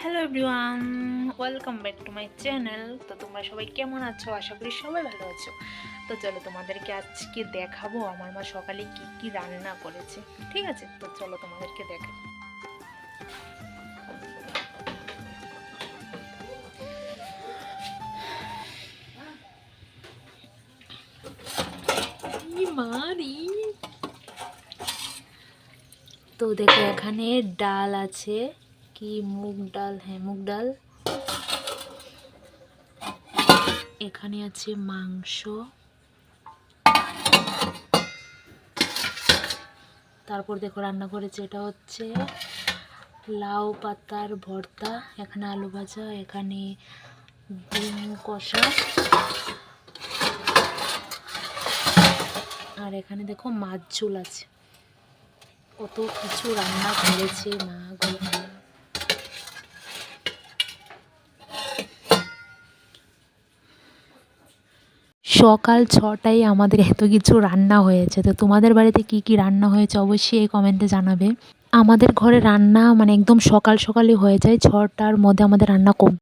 Hello everyone, welcome back to my channel. তো তোমরা সবাই কেমন আছো? আশা করি সবাই ভালো আছো। তো চলো তোমাদেরকে আজকে দেখাবো আমার মা সকালে কি কি রান্না করেছে। ঠিক আছে, তো চলো তোমাদেরকে দেখাই। তো দেখো এখানে ডাল আছে, কি মুগ ডাল, হ্যাঁ মুগ ডাল। এখানে আছে মাংস, তারপর দেখো রান্না করেছে এটা হচ্ছে লাউ পাতার ভর্তা, এখানে আলু ভাজা, এখানে ডিম কষা, আর এখানে দেখো মাছ ঝোল আছে। কত কিছু রান্না করেছে মা গো। সকাল 6টায় আমাদের এত কিছু রান্না হয়েছে। তো তোমাদের বাড়িতে কি কি রান্না হয়েছে অবশ্যই এই কমেন্টে জানাবে। আমাদের ঘরে রান্না মানে একদম সকাল সকালই হয়ে যায়, 6টার মধ্যে আমাদের রান্না